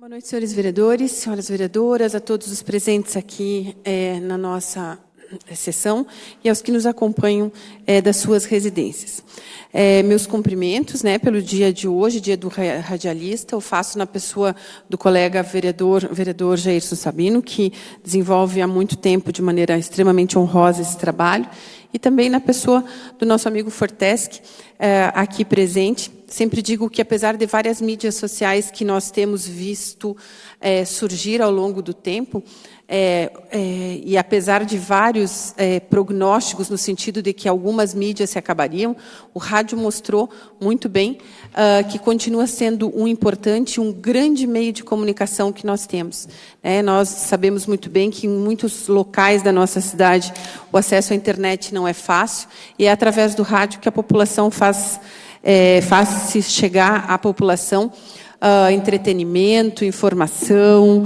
Boa noite, senhores vereadores, senhoras vereadoras, a todos os presentes aqui na nossa sessão e aos que nos acompanham das suas residências. Meus cumprimentos pelo dia de hoje, dia do radialista, eu faço na pessoa do colega vereador Jairson Sabino, que desenvolve há muito tempo, de maneira extremamente honrosa, esse trabalho, e também na pessoa do nosso amigo Forteschi, aqui presente. Sempre digo que, apesar de várias mídias sociais que nós temos visto surgir ao longo do tempo, e apesar de vários prognósticos no sentido de que algumas mídias se acabariam, o rádio mostrou muito bem que continua sendo um importante, um grande meio de comunicação que nós temos. Nós sabemos muito bem que em muitos locais da nossa cidade o acesso à internet não é fácil, e é através do rádio que a população faz-se chegar à população entretenimento, informação,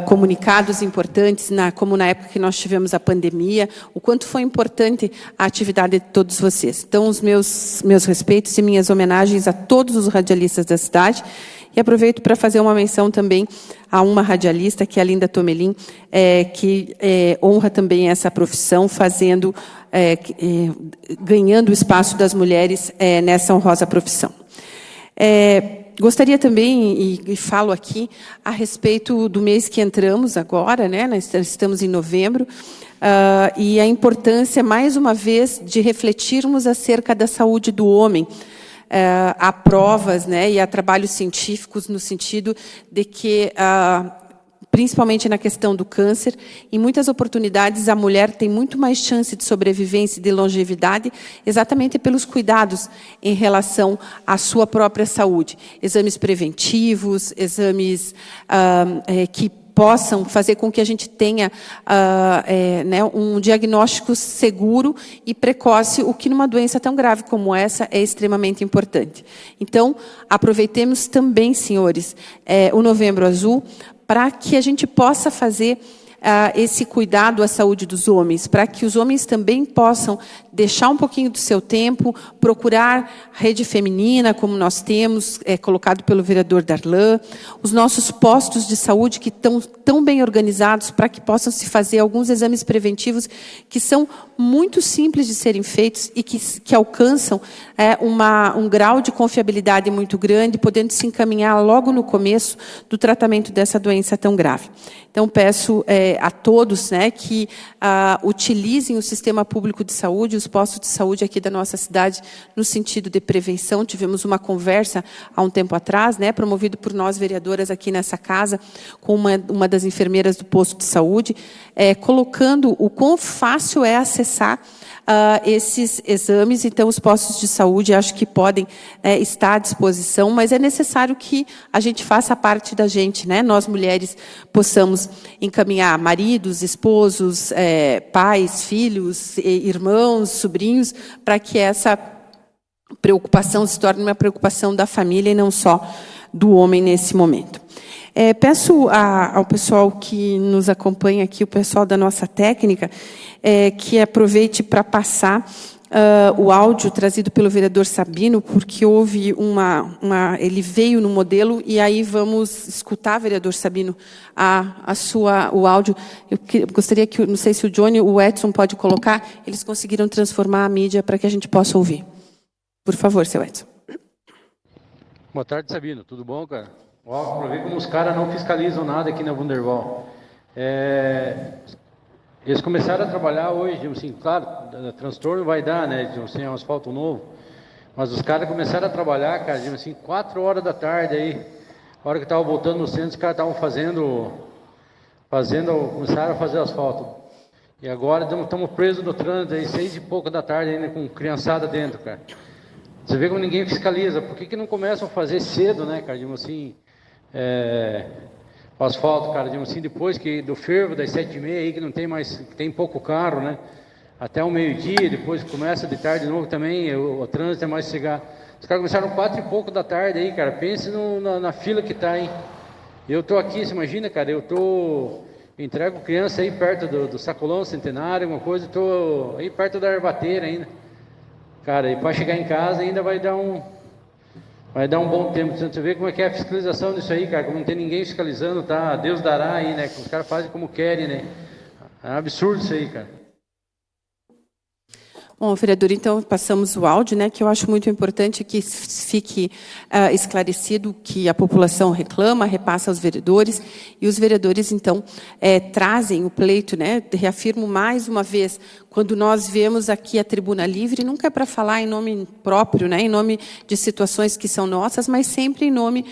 comunicados importantes, como na época que nós tivemos a pandemia, o quanto foi importante a atividade de todos vocês. Então, os meus respeitos e minhas homenagens a todos os radialistas da cidade, e aproveito para fazer uma menção também a uma radialista, que é a Linda Tomelin, que honra também essa profissão, ganhando o espaço das mulheres nessa honrosa profissão. Gostaria também, e falo aqui, a respeito do mês que entramos agora, nós estamos em novembro, e a importância, mais uma vez, de refletirmos acerca da saúde do homem. Há provas e há trabalhos científicos no sentido de que, principalmente na questão do câncer, em muitas oportunidades a mulher tem muito mais chance de sobrevivência e de longevidade exatamente pelos cuidados em relação à sua própria saúde. Exames preventivos, exames que possam fazer com que a gente tenha um diagnóstico seguro e precoce, o que numa doença tão grave como essa é extremamente importante. Então, aproveitemos também, senhores, o Novembro Azul, para que a gente possa fazer esse cuidado à saúde dos homens, para que os homens também possam deixar um pouquinho do seu tempo, procurar rede feminina, como nós temos, colocado pelo vereador Darlan, os nossos postos de saúde que estão tão bem organizados para que possam se fazer alguns exames preventivos que são muito simples de serem feitos e que alcançam um grau de confiabilidade muito grande, podendo se encaminhar logo no começo do tratamento dessa doença tão grave. Então, peço a todos que utilizem o sistema público de saúde, os postos de saúde aqui da nossa cidade, no sentido de prevenção. Tivemos uma conversa há um tempo atrás, promovido por nós, vereadoras, aqui nessa casa, com uma das enfermeiras do posto de saúde, colocando o quão fácil é acessar esses exames. Então, os postos de saúde acho que podem estar à disposição, mas é necessário que a gente faça parte da gente, nós mulheres possamos encaminhar maridos, esposos, pais, filhos, irmãos, sobrinhos, para que essa preocupação se torne uma preocupação da família e não só do homem nesse momento. Peço ao pessoal que nos acompanha aqui, o pessoal da nossa técnica, que aproveite para passar o áudio trazido pelo vereador Sabino, porque houve ele veio no modelo, e aí vamos escutar, vereador Sabino, o áudio. Eu gostaria que, não sei se o Johnny ou o Edson pode colocar, eles conseguiram transformar a mídia para que a gente possa ouvir. Por favor, seu Edson. Boa tarde, Sabino. Tudo bom, cara? Para ver como os caras não fiscalizam nada aqui na Wunderwall. Eles começaram a trabalhar hoje, assim, claro, transtorno vai dar, sem um asfalto novo, mas os caras começaram a trabalhar, cara, assim, 4 horas da tarde aí, a hora que estavam voltando no centro, os caras estavam começaram a fazer asfalto. E agora estamos presos no trânsito aí, 6 e pouco da tarde ainda, com criançada dentro, cara. Você vê como ninguém fiscaliza. Por que não começam a fazer cedo, cara, assim, o asfalto, cara, assim, depois do fervo das 7h30 aí, que não tem mais, que tem pouco carro, até o meio-dia, depois começa de tarde de novo também, o trânsito é mais chegar. Os caras começaram 4 e pouco da tarde aí, cara, pense na fila que tá, hein. Eu tô aqui, você imagina, cara, entrego criança aí perto do Sacolão Centenário, uma coisa, tô aí perto da Arbateira ainda. Cara, e para chegar em casa ainda vai dar Vai dar um bom tempo. Você vê como é que é a fiscalização disso aí, cara. Como não tem ninguém fiscalizando, tá? Deus dará aí, né? Os caras fazem como querem, né? É um absurdo isso aí, cara. Bom, vereador, então passamos o áudio, né, que eu acho muito importante que fique esclarecido que a população reclama, repassa aos vereadores, e os vereadores, então, trazem o pleito, né, reafirmo mais uma vez, quando nós vemos aqui a tribuna livre, nunca é para falar em nome próprio, né, em nome de situações que são nossas, mas sempre em nome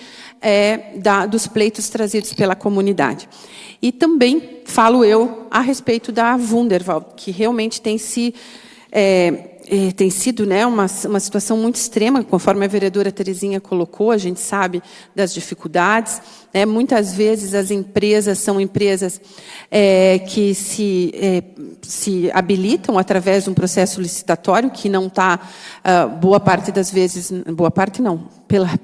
dos pleitos trazidos pela comunidade. E também falo eu a respeito da Wunderwald, que realmente tem sido, né, uma situação muito extrema, conforme a vereadora Terezinha colocou, a gente sabe das dificuldades, né, muitas vezes as empresas são empresas que se habilitam através de um processo licitatório que não está, boa parte das vezes, boa parte não,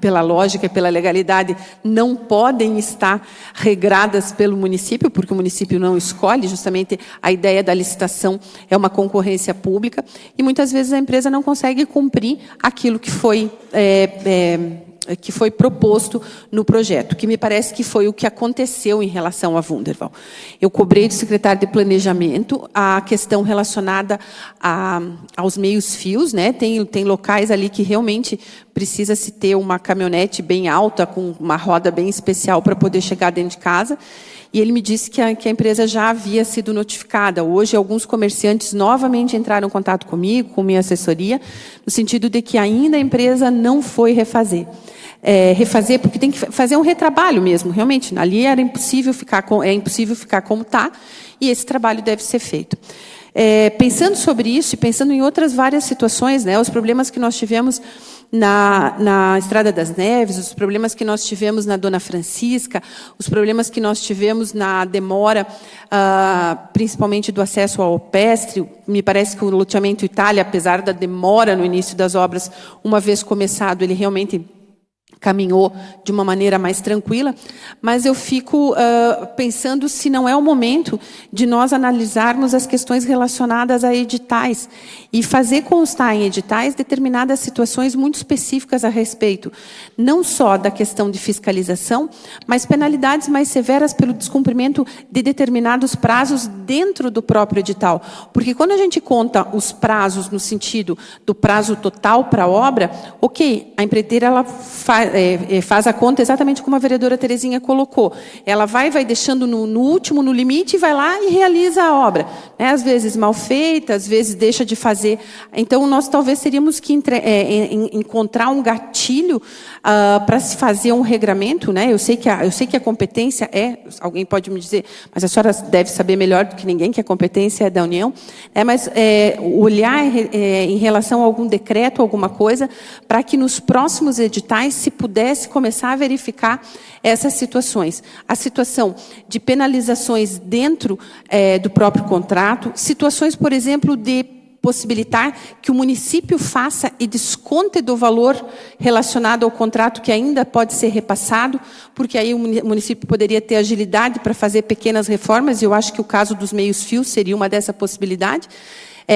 pela lógica e pela legalidade, não podem estar regradas pelo município, porque o município não escolhe, justamente a ideia da licitação é uma concorrência pública, e muitas vezes a empresa não consegue cumprir aquilo que foi proposto no projeto, que me parece que foi o que aconteceu em relação à Wunderwald. Eu cobrei do secretário de Planejamento a questão relacionada aos meios-fios, né? Tem locais ali que realmente precisa-se ter uma caminhonete bem alta, com uma roda bem especial para poder chegar dentro de casa. E ele me disse que a empresa já havia sido notificada. Hoje, alguns comerciantes novamente entraram em contato comigo, com minha assessoria, no sentido de que ainda a empresa não foi refazer. Refazer, porque tem que fazer um retrabalho mesmo, realmente. Ali é impossível ficar como está, e esse trabalho deve ser feito. Pensando sobre isso e pensando em outras várias situações, né, os problemas que nós tivemos na Estrada das Neves, os problemas que nós tivemos na Dona Francisca, os problemas que nós tivemos na demora, principalmente do acesso ao Alpestre. Me parece que o loteamento Itália, apesar da demora no início das obras, uma vez começado, ele realmente caminhou de uma maneira mais tranquila, mas eu fico pensando se não é o momento de nós analisarmos as questões relacionadas a editais e fazer constar em editais determinadas situações muito específicas a respeito, não só da questão de fiscalização, mas penalidades mais severas pelo descumprimento de determinados prazos dentro do próprio edital. Porque quando a gente conta os prazos no sentido do prazo total para a obra, ok, a empreiteira ela faz a conta exatamente como a vereadora Terezinha colocou. Ela vai deixando no último, no limite, e vai lá e realiza a obra. Às vezes mal feita, às vezes deixa de fazer. Então, nós talvez teríamos que encontrar um gatilho para se fazer um regramento. Né? Eu sei que a competência alguém pode me dizer, mas a senhora deve saber melhor do que ninguém que a competência é da União. Mas olhar em relação a algum decreto, alguma coisa, para que nos próximos editais se pudesse começar a verificar essas situações. A situação de penalizações dentro do próprio contrato, situações, por exemplo, de possibilitar que o município faça e desconte do valor relacionado ao contrato que ainda pode ser repassado, porque aí o município poderia ter agilidade para fazer pequenas reformas, e eu acho que o caso dos meios-fios seria uma dessa possibilidade.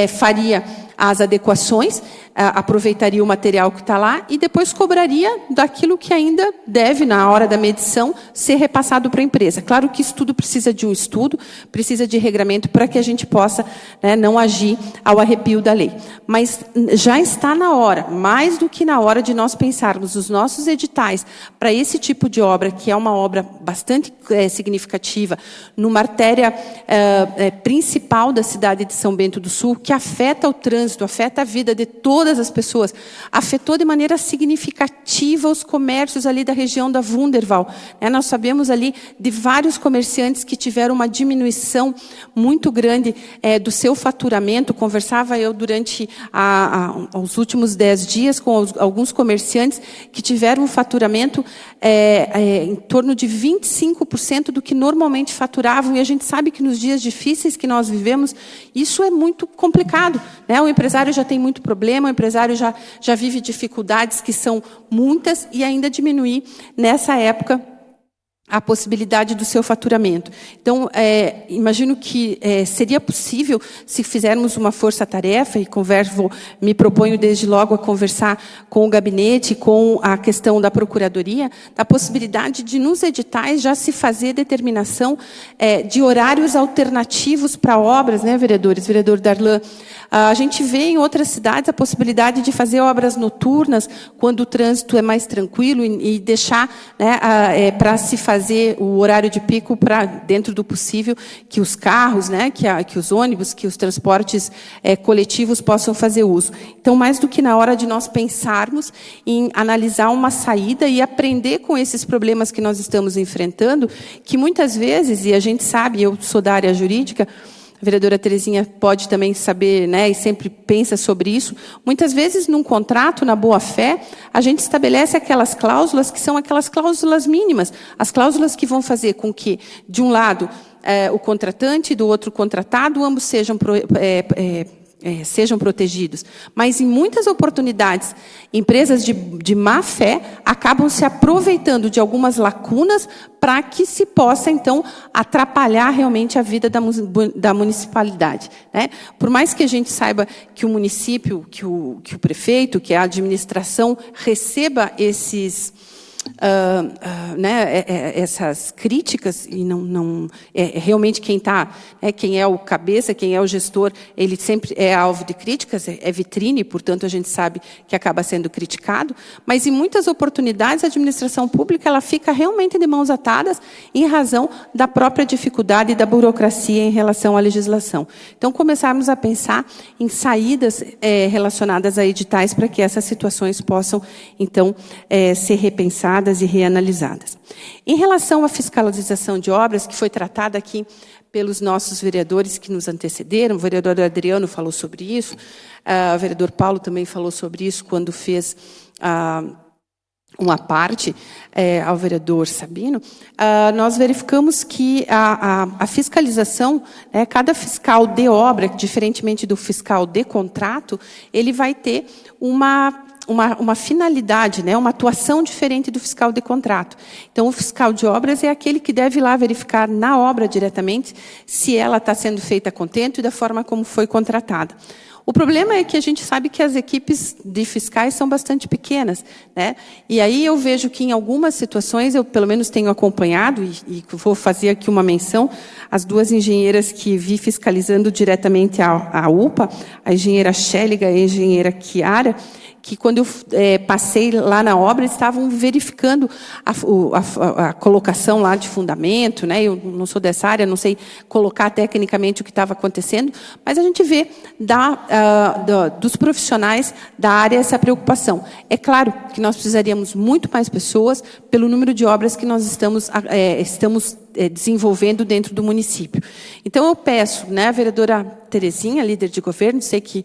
Faria as adequações, aproveitaria o material que está lá e depois cobraria daquilo que ainda deve, na hora da medição, ser repassado para a empresa. Claro que isso tudo precisa de um estudo, precisa de regramento para que a gente possa, né, não agir ao arrepio da lei. Mas já está na hora, mais do que na hora, de nós pensarmos os nossos editais para esse tipo de obra, que é uma obra bastante significativa, numa artéria principal da cidade de São Bento do Sul, que afeta o trânsito, afeta a vida de todas as pessoas, afetou de maneira significativa os comércios ali da região da Wunderwald. Nós sabemos ali de vários comerciantes que tiveram uma diminuição muito grande do seu faturamento. Conversava eu durante os últimos 10 dias com alguns comerciantes que tiveram um faturamento em torno de 25% do que normalmente faturavam, e a gente sabe que nos dias difíceis que nós vivemos, isso é muito complicado. O empresário já tem muito problema, o empresário já vive dificuldades que são muitas, e ainda diminuir nessa época a possibilidade do seu faturamento. Então, imagino que seria possível, se fizermos uma força-tarefa, e me proponho desde logo a conversar com o gabinete, com a questão da procuradoria, da possibilidade de, nos editais, já se fazer determinação de horários alternativos para obras, né, vereadores? Vereador Darlan, a gente vê em outras cidades a possibilidade de fazer obras noturnas, quando o trânsito é mais tranquilo, e deixar, né, para se fazer o horário de pico, para, dentro do possível, que os carros, né, que os ônibus, que os transportes coletivos possam fazer uso. Então, mais do que na hora de nós pensarmos em analisar uma saída e aprender com esses problemas que nós estamos enfrentando, que muitas vezes, e a gente sabe, eu sou da área jurídica, a vereadora Terezinha pode também saber, né, e sempre pensa sobre isso. Muitas vezes, num contrato, na boa-fé, a gente estabelece aquelas cláusulas que são aquelas cláusulas mínimas, as cláusulas que vão fazer com que, de um lado, o contratante e do outro contratado, ambos sejam protegidos. Mas, em muitas oportunidades, empresas de má fé acabam se aproveitando de algumas lacunas para que se possa, então, atrapalhar realmente a vida da municipalidade, né? Por mais que a gente saiba que o município, que o prefeito, que a administração receba esses... né, essas críticas, e não realmente quem é o cabeça, quem é o gestor, ele sempre é alvo de críticas, é vitrine, portanto a gente sabe que acaba sendo criticado, mas em muitas oportunidades a administração pública ela fica realmente de mãos atadas em razão da própria dificuldade e da burocracia em relação à legislação. Então, começarmos a pensar em saídas relacionadas a editais para que essas situações possam, então, ser repensadas e reanalisadas. Em relação à fiscalização de obras, que foi tratada aqui pelos nossos vereadores que nos antecederam, o vereador Adriano falou sobre isso, o vereador Paulo também falou sobre isso quando fez uma parte ao vereador Sabino, nós verificamos que a fiscalização, cada fiscal de obra, diferentemente do fiscal de contrato, ele vai ter uma finalidade, né, uma atuação diferente do fiscal de contrato. Então, o fiscal de obras é aquele que deve ir lá verificar na obra diretamente se ela está sendo feita a contento e da forma como foi contratada. O problema é que a gente sabe que as equipes de fiscais são bastante pequenas, né? E aí eu vejo que em algumas situações, eu pelo menos tenho acompanhado, e vou fazer aqui uma menção, as duas engenheiras que vi fiscalizando diretamente a UPA, a engenheira Schelliga e a engenheira Chiara, que quando eu passei lá na obra, estavam verificando a colocação lá de fundamento, né? Eu não sou dessa área, não sei colocar tecnicamente o que estava acontecendo, mas a gente vê dos profissionais da área essa preocupação. É claro que nós precisaríamos muito mais pessoas pelo número de obras que nós estamos desenvolvendo dentro do município. Então, eu peço, né, a vereadora Terezinha, líder de governo, sei que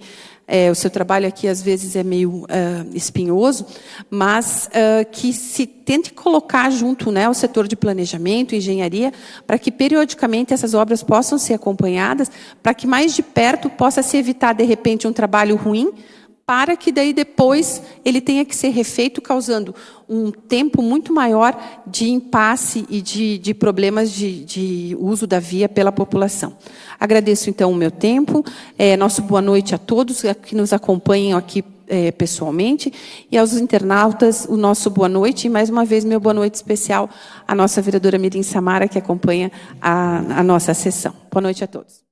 o seu trabalho aqui, às vezes, é meio espinhoso, mas que se tente colocar junto, né, o setor de planejamento, engenharia, para que, periodicamente, essas obras possam ser acompanhadas, para que, mais de perto, possa se evitar, de repente, um trabalho ruim, para que daí depois ele tenha que ser refeito, causando um tempo muito maior de impasse e de problemas de uso da via pela população. Agradeço, então, o meu tempo. Nosso boa noite a todos que nos acompanham aqui pessoalmente, e aos internautas, o nosso boa noite, e mais uma vez, meu boa noite especial à nossa vereadora Mirim Samara, que acompanha a nossa sessão. Boa noite a todos.